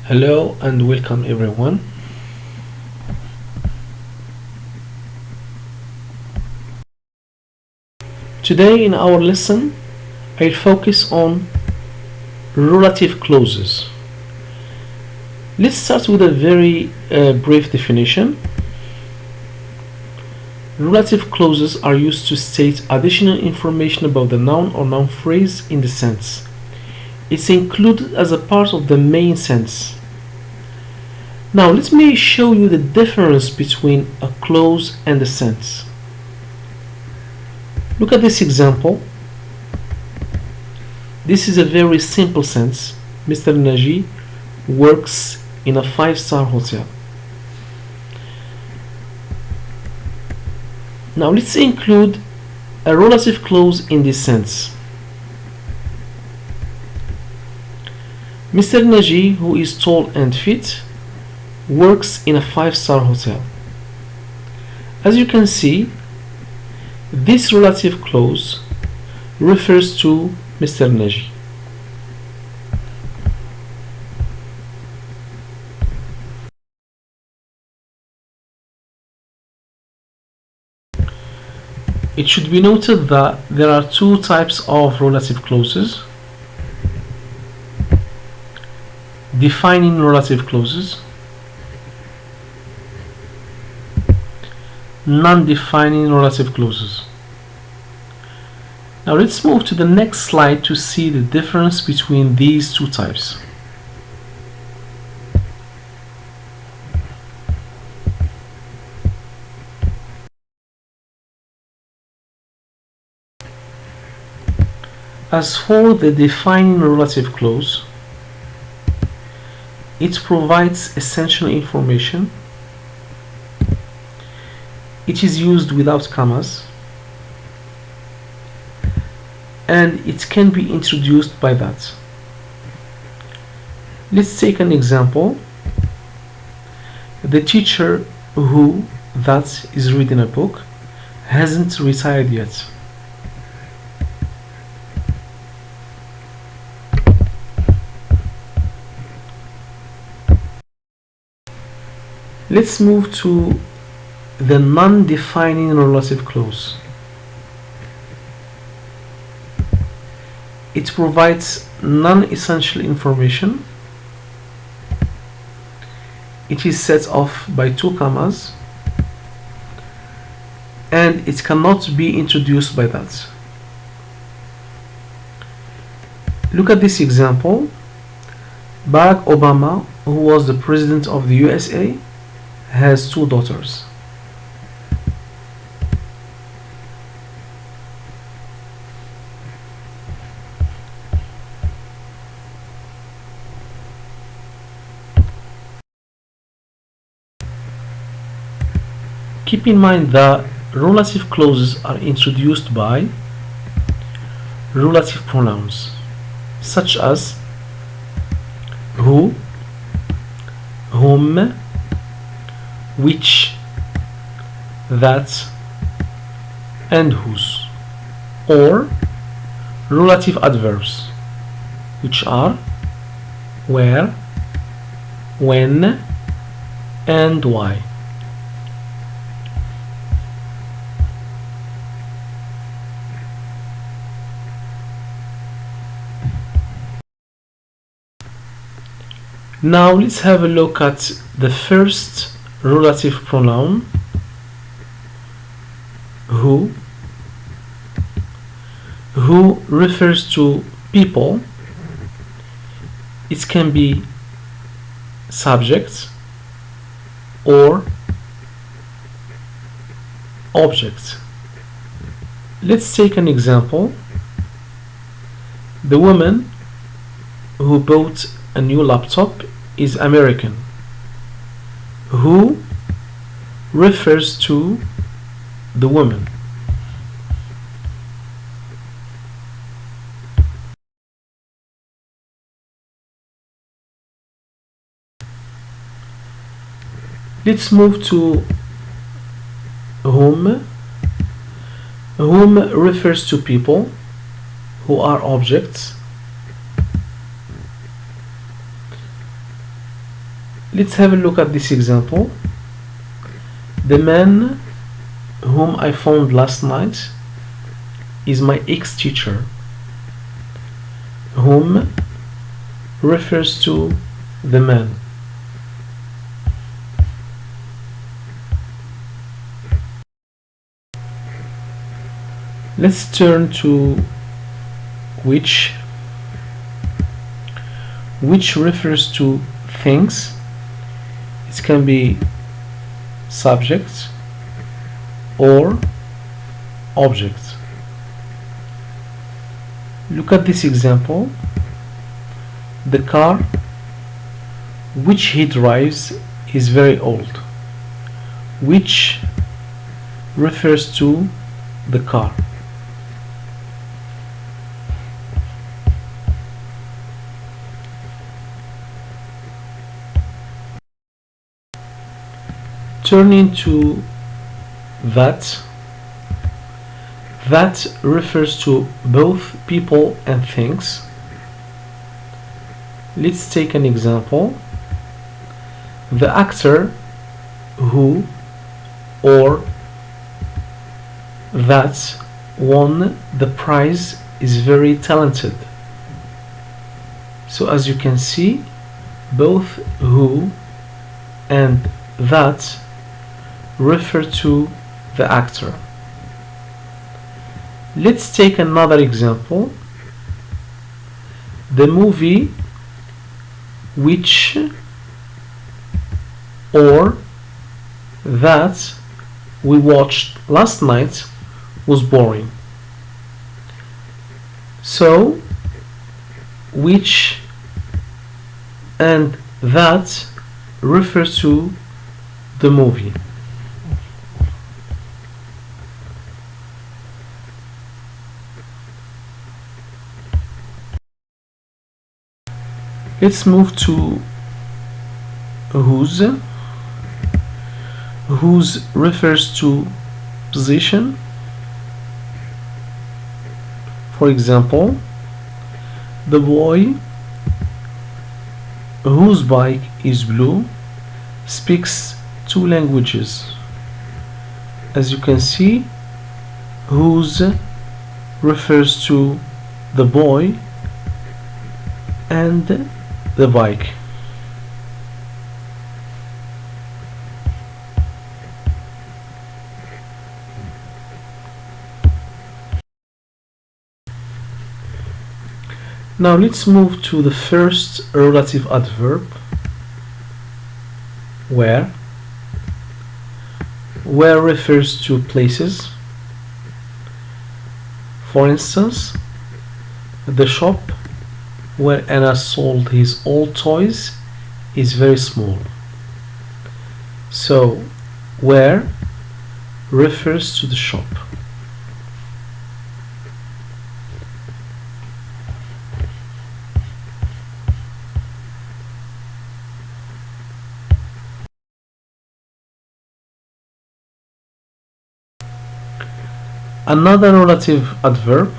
Hello and welcome everyone. Today in our lesson, I'll focus on relative clauses. Let's start with a very brief definition. Relative clauses are used to state additional information about the noun or noun phrase in the sentence. It's included as a part of the main sentence. Now let me show you the difference between a clause and a sentence. Look at this example. This is a very simple sentence. Mr. Naji works in a 5-star hotel. Now let's include a relative clause in this sentence. Mr. Naji, who is tall and fit, works in a 5-star hotel. As you can see, this relative clause refers to Mr. Naji. It should be noted that there are two types of relative clauses: defining relative clauses, non-defining relative clauses. Now let's move to the next slide to see the difference between these two types. As for the defining relative clause, it provides essential information. It is used without commas, and it can be introduced by that. Let's take an example. The teacher who that is reading a book hasn't retired yet. Let's move to the non-defining relative clause. It provides non-essential information. It is set off by 2 commas, and it cannot be introduced by that. Look at this example. Barack Obama, who was the president of the USA, has 2 daughters. Keep in mind that relative clauses are introduced by relative pronouns such as who, whom, which, that, and whose, or relative adverbs, which are where, when, and why. Now let's have a look at the first relative pronoun, who refers to people. It can be subject or object. Let's take an example. The woman who bought a new laptop is American. Who refers to the woman. Let's move to whom. Whom refers to people who are objects. Let's have a look at this example. The man whom I found last night is my ex-teacher, whom refers to the man. Let's turn to which refers to things. It can be subject or object. Look at this example. The car which he drives is very old. Which refers to the car. Turning to that refers to both people and things. Let's take an example. The actor who or that won the prize is very talented. So as you can see, both who and that refer to the actor. Let's take another example. The movie which or that we watched last night was boring. So which and that refers to the movie. Let's move to whose. Whose refers to position. For example, the boy whose bike is blue speaks 2 languages. As you can see, whose refers to the boy and the bike. Now let's move to the first relative adverb, where. Where refers to places. For instance, the shop where Anna sold his old toys is very small. So, where refers to the shop. Another relative adverb,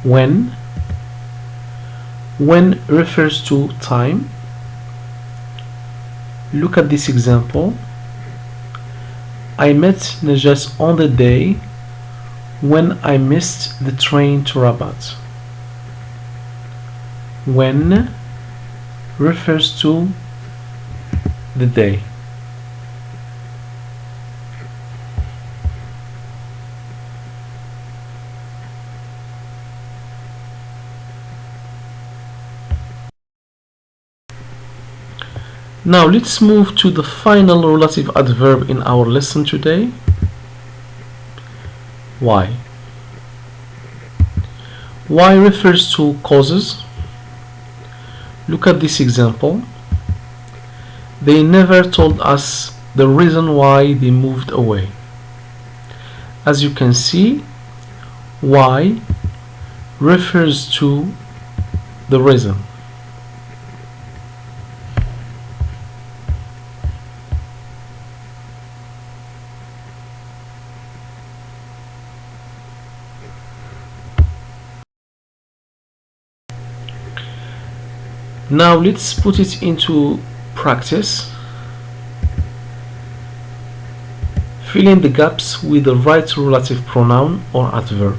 when. When refers to time. Look at this example. I met Najat on the day when I missed the train to Rabat. When refers to the day. Now let's move to the final relative adverb in our lesson today. Why. Why refers to causes. Look at this example. They never told us the reason why they moved away. As you can see, why refers to the reason. Now let's put it into practice. Fill in the gaps with the right relative pronoun or adverb.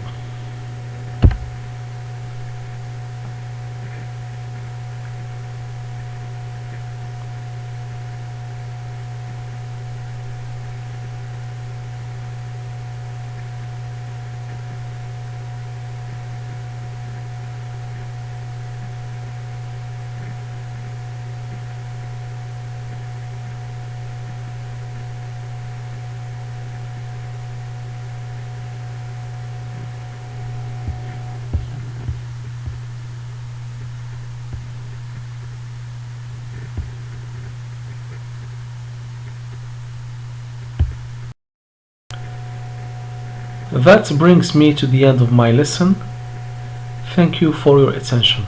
That brings me to the end of my lesson. Thank you for your attention.